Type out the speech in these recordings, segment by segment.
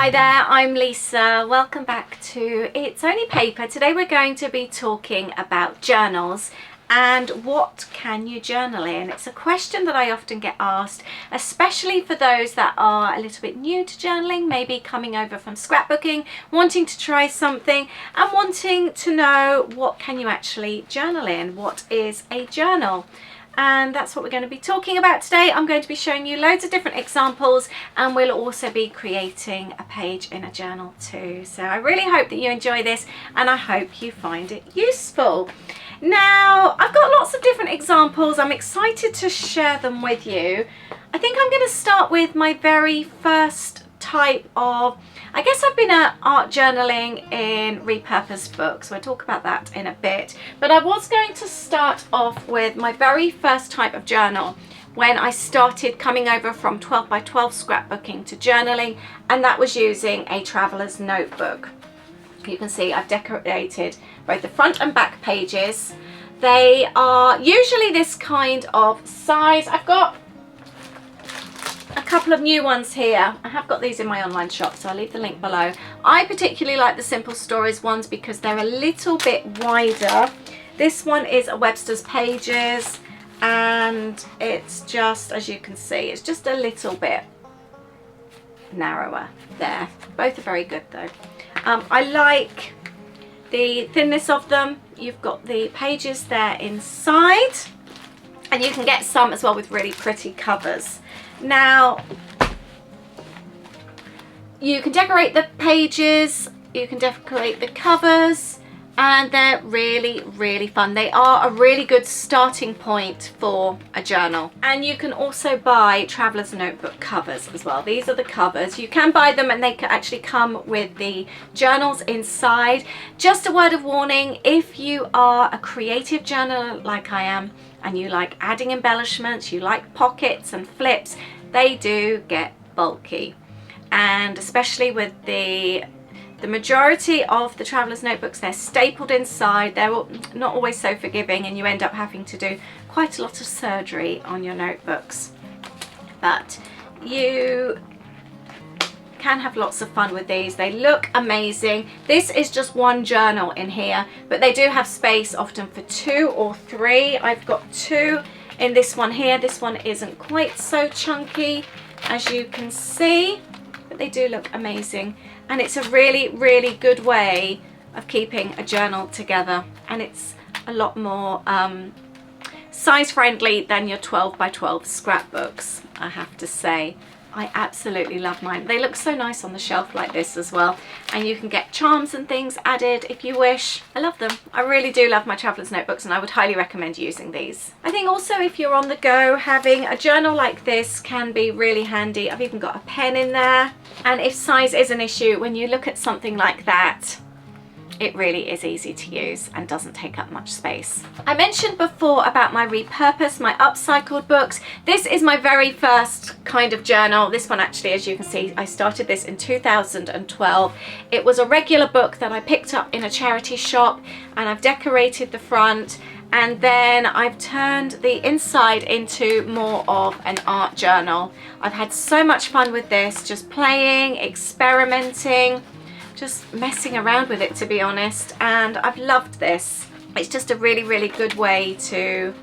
Hi there, I'm Lisa. Welcome back to It's Only Paper. Today we're going to be talking about journals and what can you journal in. It's a question that I often get asked, especially for those that are a little bit new to journaling, maybe coming over from scrapbooking, wanting to try something and wanting to know what can you actually journal in. What is a journal? And that's what we're going to be talking about today. I'm going to be showing you loads of different examples, and we'll also be creating a page in a journal too. So I really hope that you enjoy this and I hope you find it useful. Now, I've got lots of different examples. I'm excited to share them with you. I think I'm going to start with my very first type of, I guess I've been art journaling in repurposed books. We'll talk about that in a bit. But I was going to start off with my very first type of journal when I started coming over from 12 by 12 scrapbooking to journaling, and that was using a traveler's notebook. You can see I've decorated both the front and back pages. They are usually this kind of size. I've got a couple of new ones here. I have got these in my online shop, so I'll leave the link below. I particularly like the Simple Stories ones because they're a little bit wider. This one is a Webster's Pages, and it's just, as you can see, it's just a little bit narrower there. Both are very good though. I like the thinness of them. You've got the pages there inside, and you can get some as well with really pretty covers. Now, you can decorate the pages, you can decorate the covers, and they're really, really fun. They are a really good starting point for a journal. And you can also buy Traveler's Notebook covers as well. These are the covers. You can buy them and they can actually come with the journals inside. Just a word of warning, if you are a creative journaler like I am, and you like adding embellishments, you like pockets and flips, they do get bulky. And especially with the majority of the Traveler's Notebooks, they're stapled inside. They're not always so forgiving, and you end up having to do quite a lot of surgery on your notebooks. But you can have lots of fun with these. They look amazing. This is just one journal in here, but they do have space often for 2 or 3. I've got 2 in this one here. This one isn't quite so chunky, as you can see, but they do look amazing. And it's a really, really good way of keeping a journal together, and it's a lot more size friendly than your 12 by 12 scrapbooks, I have to say. I absolutely love mine. They look so nice on the shelf like this as well, and you can get charms and things added if you wish. I love them. I really do love my Traveler's Notebooks, and I would highly recommend using these. I think also if you're on the go, having a journal like this can be really handy. I've even got a pen in there, and if size is an issue, when you look at something like that, it really is easy to use and doesn't take up much space. I mentioned before about my repurposed, my upcycled books. This is my very first kind of journal. This one actually, as you can see, I started this in 2012. It was a regular book that I picked up in a charity shop, and I've decorated the front, and then I've turned the inside into more of an art journal. I've had so much fun with this, just playing, experimenting, just messing around with it, to be honest, and I've loved this. It's just a really, really good way to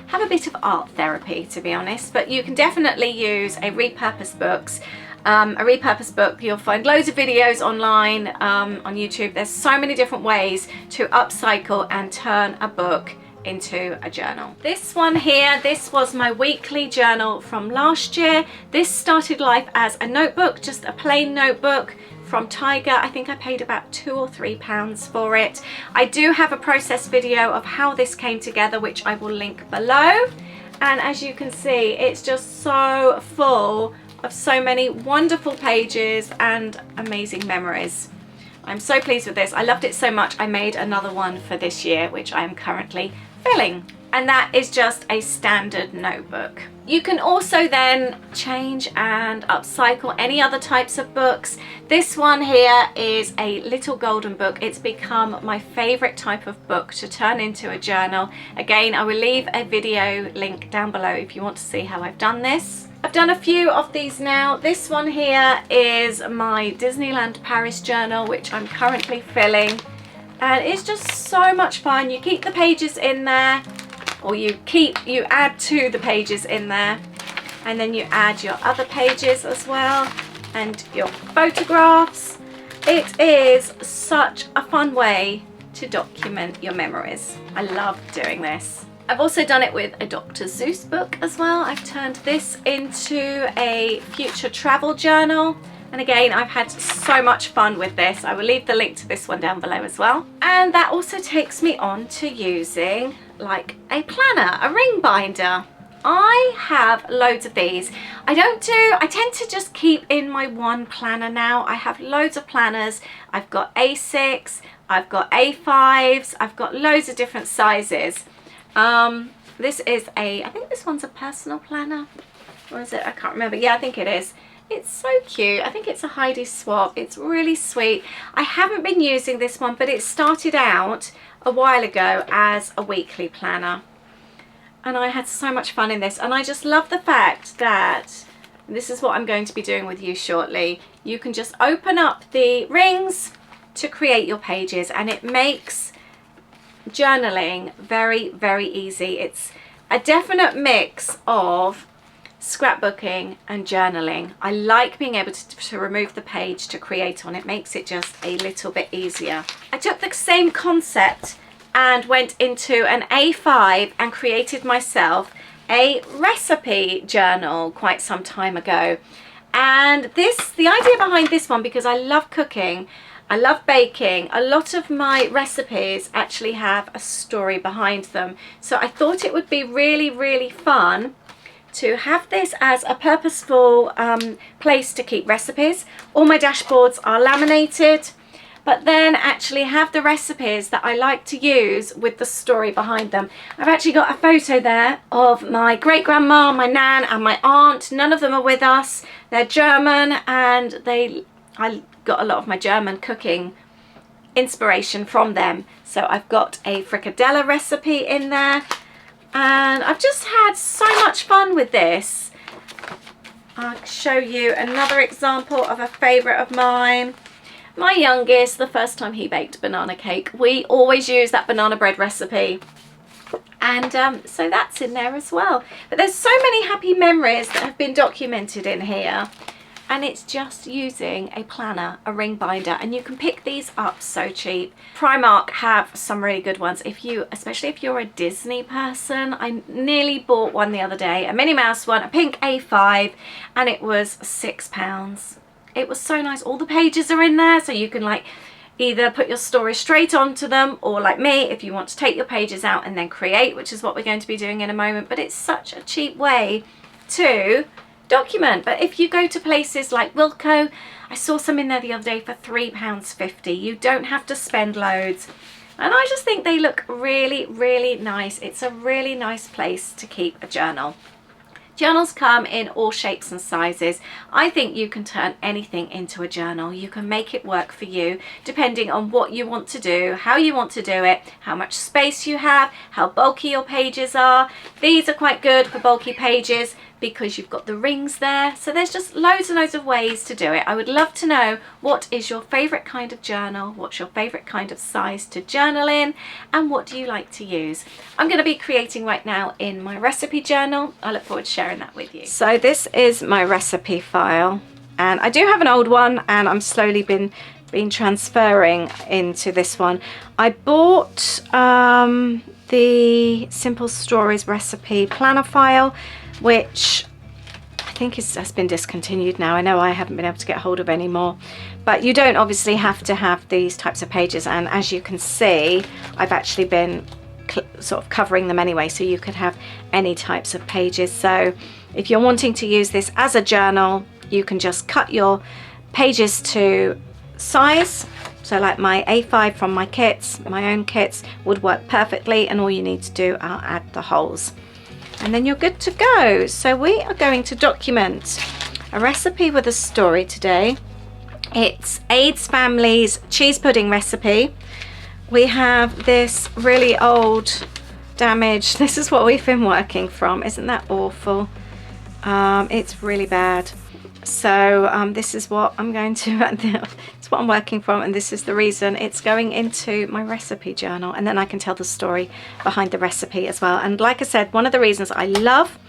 have a bit of art therapy, to be honest. But you can definitely use a repurposed books. A repurposed book, you'll find loads of videos online on YouTube. There's so many different ways to upcycle and turn a book into a journal. This one here, this was my weekly journal from last year. This started life as a notebook, just a plain notebook from Tiger. I think I paid about £2 or £3 for it. I do have a process video of how this came together, which I will link below. And as you can see, it's just so full of so many wonderful pages and amazing memories. I'm so pleased with this. I loved it so much, I made another one for this year, which I am currently filling. And that is just a standard notebook. You can also then change and upcycle any other types of books. This one here is a little golden book. It's become my favorite type of book to turn into a journal. Again, I will leave a video link down below if you want to see how I've done this. I've done a few of these now. This one here is my Disneyland Paris journal, which I'm currently filling. And it's just so much fun. You keep the pages in there, or you add to the pages in there. And then you add your other pages as well, and your photographs. It is such a fun way to document your memories. I love doing this. I've also done it with a Dr. Seuss book as well. I've turned this into a future travel journal. And again, I've had so much fun with this. I will leave the link to this one down below as well. And that also takes me on to using like a planner, a ring binder. I have loads of these. I tend to just keep in my one planner now. I have loads of planners. I've got A6, I've got A5s, I've got loads of different sizes. This is I think this one's a personal planner, or is it? I can't remember. Yeah, I think it is. It's so cute. I think it's a Heidi swap. It's really sweet. I haven't been using this one, but it started out a while ago as a weekly planner. And I had so much fun in this. And I just love the fact that, this is what I'm going to be doing with you shortly, you can just open up the rings to create your pages, and it makes journaling very, very easy. It's a definite mix of scrapbooking and journaling. I like being able to remove the page to create on. It makes it just a little bit easier. I took the same concept and went into an A5 and created myself a recipe journal quite some time ago. And the idea behind this one, because I love cooking, I love baking, a lot of my recipes actually have a story behind them. So I thought it would be really, really fun to have this as a purposeful place to keep recipes. All my dashboards are laminated, but then actually have the recipes that I like to use with the story behind them. I've actually got a photo there of my great-grandma, my nan and my aunt. None of them are with us. They're German, and I got a lot of my German cooking inspiration from them. So I've got a fricadella recipe in there, and I've just had so much fun with this. I'll show you another example of a favourite of mine. My youngest, the first time he baked banana cake, we always use that banana bread recipe. And so that's in there as well. But there's so many happy memories that have been documented in here. And it's just using a planner, a ring binder, and you can pick these up so cheap. Primark have some really good ones. Especially if you're a Disney person. I nearly bought one the other day, a Minnie Mouse one, a pink A5, and it was £6. It was so nice. All the pages are in there, so you can like either put your story straight onto them, or like me, if you want to take your pages out and then create, which is what we're going to be doing in a moment. But it's such a cheap way to document. But if you go to places like Wilko, I saw some in there the other day for £3.50. You don't have to spend loads, and I just think they look really, really nice. It's a really nice place to keep a journal. Journals come in all shapes and sizes. I think you can turn anything into a journal. You can make it work for you depending on what you want to do, how you want to do it, how much space you have, how bulky your pages are. These are quite good for bulky pages because you've got the rings there. So there's just loads and loads of ways to do it. I would love to know, what is your favorite kind of journal? What's your favorite kind of size to journal in? And what do you like to use? I'm going to be creating right now in my recipe journal. I look forward to sharing that with you. So this is my recipe file, and I do have an old one, and I'm slowly been transferring into this one. I bought the Simple Stories recipe planner file, which I think has been discontinued now. I know I haven't been able to get hold of any more, but you don't obviously have to have these types of pages, and as you can see, I've actually been sort of covering them anyway, so you could have any types of pages. So if you're wanting to use this as a journal, you can just cut your pages to size. So like my A5 from my kits, my own kits, would work perfectly, and all you need to do is add the holes, and then you're good to go. So we are going to document a recipe with a story today. It's Aid's family's cheese pudding recipe. We have this really old, damaged, this is what we've been working from. Isn't that awful? It's really bad. So this is what I'm going to, it's what I'm working from, and this is the reason it's going into my recipe journal, and then I can tell the story behind the recipe as well. And like I said, one of the reasons I love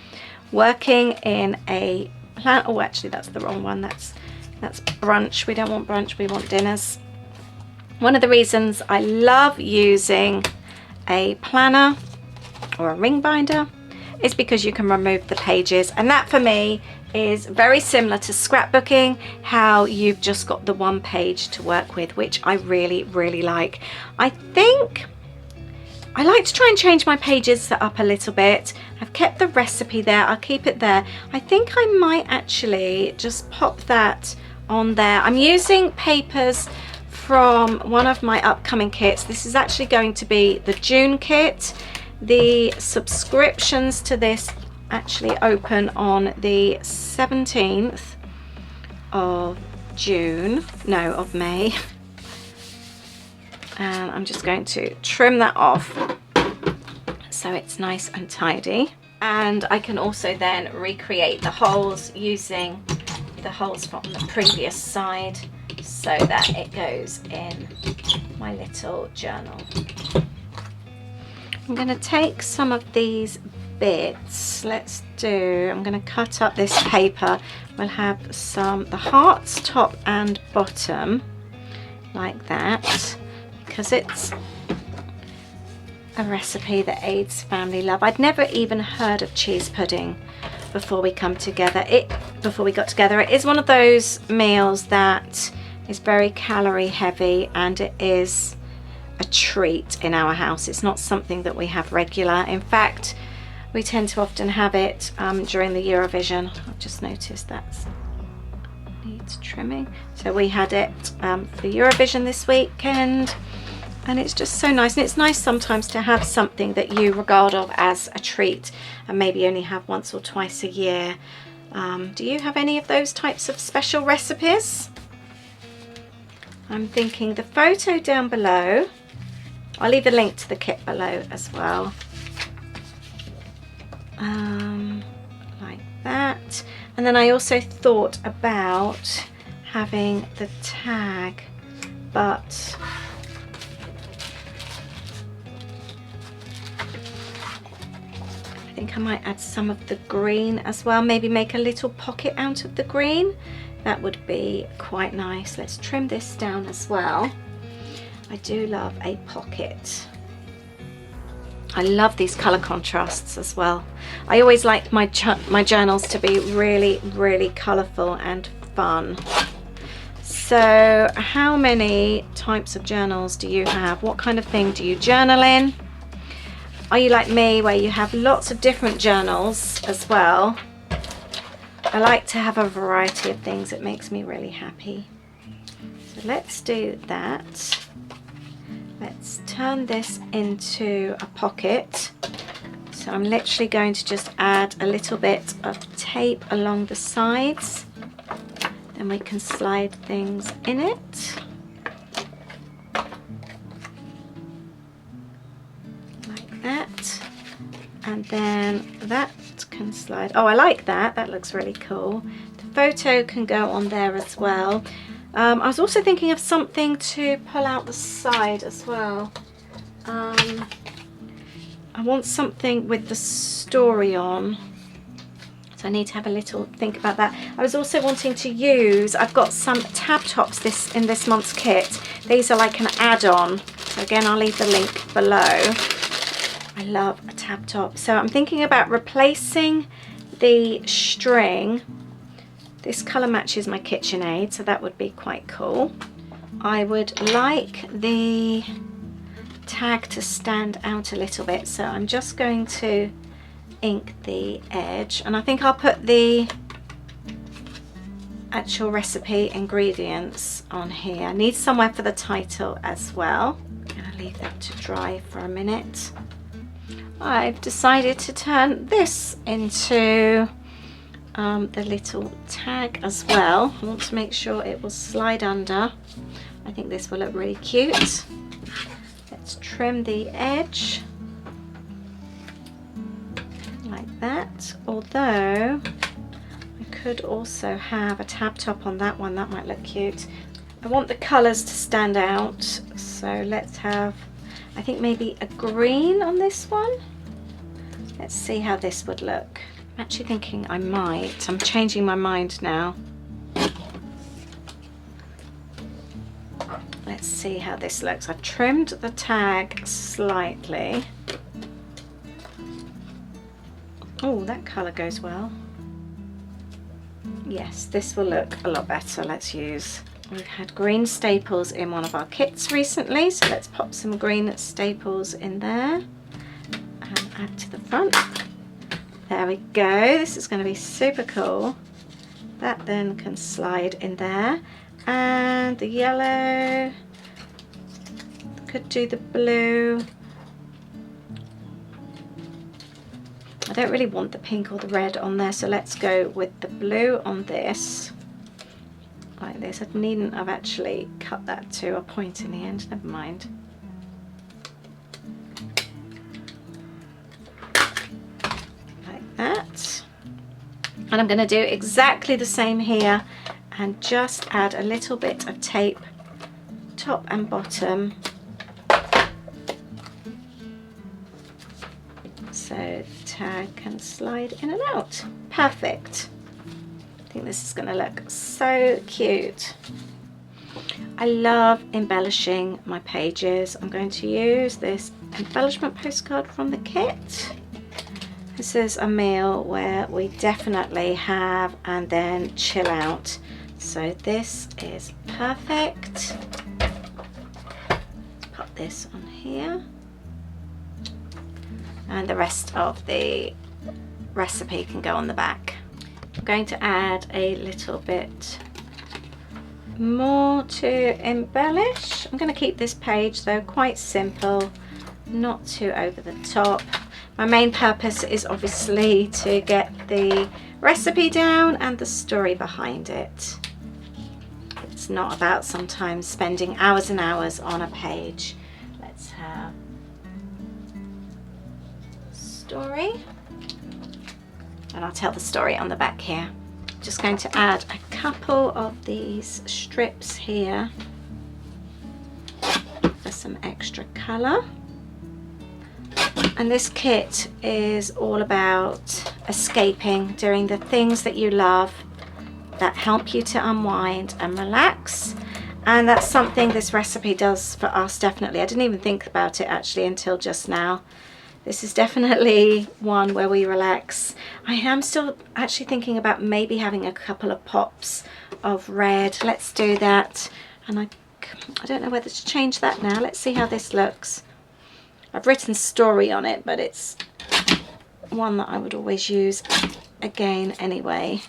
working in a plan, oh actually that's the wrong one, that's brunch. We don't want brunch, we want dinners. One of the reasons I love using a planner or a ring binder is because you can remove the pages, and that for me is very similar to scrapbooking, how you've just got the one page to work with, which I really like. I think I like to try and change my pages up a little bit. I've kept the recipe there, I'll keep it there. I think I might actually just pop that on there. I'm using papers from one of my upcoming kits. This is actually going to be the June kit. The subscriptions to this actually open on the 17th of June, no, of May. And I'm just going to trim that off so it's nice and tidy. And I can also then recreate the holes using the holes from the previous side so that it goes in my little journal. I'm going to take some of these bits. I'm going to cut up this paper. We'll have the hearts top and bottom like that, because it's a recipe that aids family love. I'd never even heard of cheese pudding before we got together. It is one of those meals that is very calorie heavy, and it is a treat in our house. It's not something that we have regular. In fact, we tend to often have it during the Eurovision. I've just noticed that needs trimming. So we had it for Eurovision this weekend, and it's just so nice. And it's nice sometimes to have something that you regard of as a treat and maybe only have once or twice a year. Do you have any of those types of special recipes? I'm thinking the photo down below, I'll leave a link to the kit below as well. Like that. And then I also thought about having the tag, but I think I might add some of the green as well, maybe make a little pocket out of the green. That would be quite nice. Let's trim this down as well. I do love a pocket. I love these colour contrasts as well. I always like my journals to be really colourful and fun. So how many types of journals do you have? What kind of thing do you journal in? Are you like me where you have lots of different journals as well? I like to have a variety of things. It makes me really happy. So let's do that. Let's turn this into a pocket. So I'm literally going to just add a little bit of tape along the sides. Then we can slide things in it. Like that. And then that can slide. Oh, I like that. That looks really cool. The photo can go on there as well. I was also thinking of something to pull out the side as well. I want something with the story on, so I need to have a little think about that. I was also wanting to use, I've got some tab tops in this month's kit. These are like an add-on, so again I'll leave the link below. I love a tab top, so I'm thinking about replacing the string. This colour matches my KitchenAid, so that would be quite cool. I would like the tag to stand out a little bit, so I'm just going to ink the edge, and I think I'll put the actual recipe ingredients on here. I need somewhere for the title as well. I'm going to leave that to dry for a minute. I've decided to turn this into the little tag as well. I want to make sure it will slide under. I think this will look really cute. Let's trim the edge like that, although could also have a tab top on that one. That might look cute. I want the colours to stand out, so let's have, I think maybe a green on this one. Let's see how this would look. I'm actually thinking I'm changing my mind now. Let's see how this looks. I've trimmed the tag slightly. Oh, that colour goes well. Yes, this will look a lot better. Let's use, we've had green staples in one of our kits recently, so let's pop some green staples in there and add to the front. There we go. This is going to be super cool. That then can slide in there. And the yellow, could do the blue. I don't really want the pink or the red on there, so let's go with the blue on this. Like this. I needn't have actually cut that to a point in the end, never mind. Like that. And I'm going to do exactly the same here and just add a little bit of tape top and bottom, so the tag can slide in and out. Perfect. I think this is going to look so cute. I love embellishing my pages. I'm going to use this embellishment postcard from the kit. This is a meal where we definitely have and then chill out. So this is perfect. Let's put this on here. And the rest of the recipe can go on the back. I'm going to add a little bit more to embellish. I'm going to keep this page though quite simple, not too over the top. My main purpose is obviously to get the recipe down and the story behind it. It's not about sometimes spending hours and hours on a page. Let's have story, and I'll tell the story on the back here. Just going to add a couple of these strips here for some extra colour. And this kit is all about escaping, doing the things that you love that help you to unwind and relax. And that's something this recipe does for us, definitely. I didn't even think about it actually until just now. This is definitely one where we relax. I am still actually thinking about maybe having a couple of pops of red. Let's do that. And I don't know whether to change that now. Let's see how this looks. I've written story on it, but it's one that I would always use again anyway.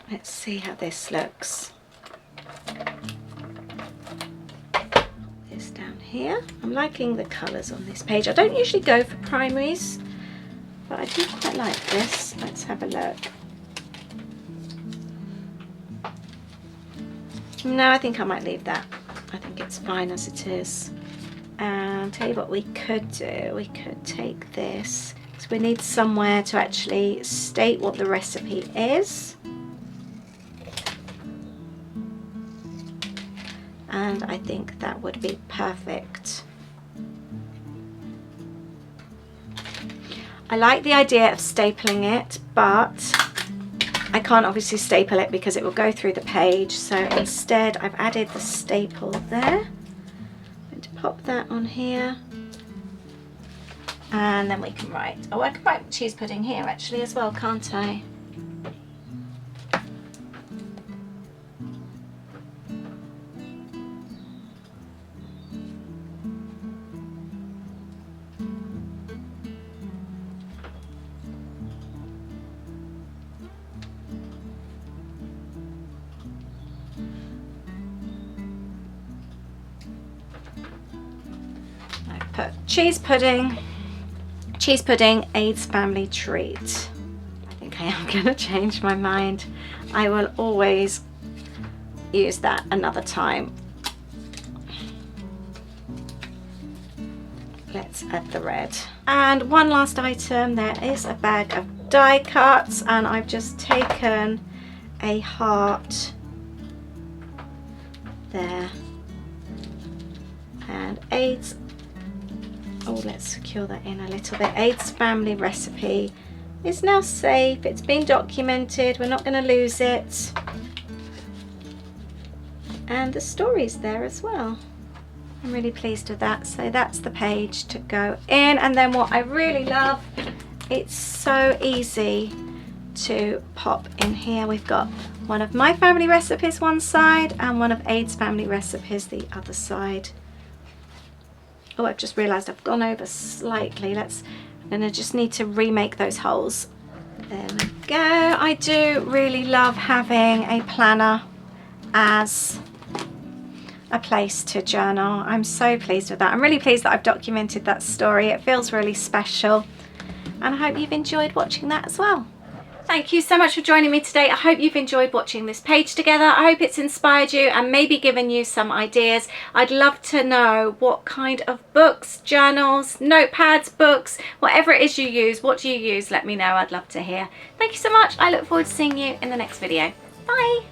Let's see how this looks. This down here. I'm liking the colours on this page. I don't usually go for primaries, but I do quite like this. Let's have a look. No, I think I might leave that. I think it's fine as it is. And tell you what we could do. We could take this. So we need somewhere to actually state what the recipe is. And I think that would be perfect. I like the idea of stapling it, but I can't obviously staple it because it will go through the page. So instead I've added the staple there. I'm going to pop that on here. And then we can write. Oh, I can write cheese pudding here actually as well, can't I? Put cheese pudding aids family treat. I think I am going to change my mind. I will always use that another time. Let's add the red. And one last item, there is a bag of die cuts, and I've just taken a heart there. And AIDS, oh, let's secure that in a little bit. AIDS family recipe is now safe. It's been documented. We're not going to lose it. And the story's there as well. I'm really pleased with that. So that's the page to go in. And then what I really love, it's so easy to pop in here. We've got one of my family recipes one side and one of AIDS family recipes the other side. Oh, I've just realized I've gone over slightly. I'm gonna just need to remake those holes. There we go. I do really love having a planner as a place to journal. I'm so pleased with that. I'm really pleased that I've documented that story. It feels really special, and I hope you've enjoyed watching that as well. Thank you so much for joining me today. I hope you've enjoyed watching this page together. I hope it's inspired you and maybe given you some ideas. I'd love to know what kind of books, journals, notepads, books, whatever it is you use. What do you use? Let me know. I'd love to hear. Thank you so much. I look forward to seeing you in the next video. Bye.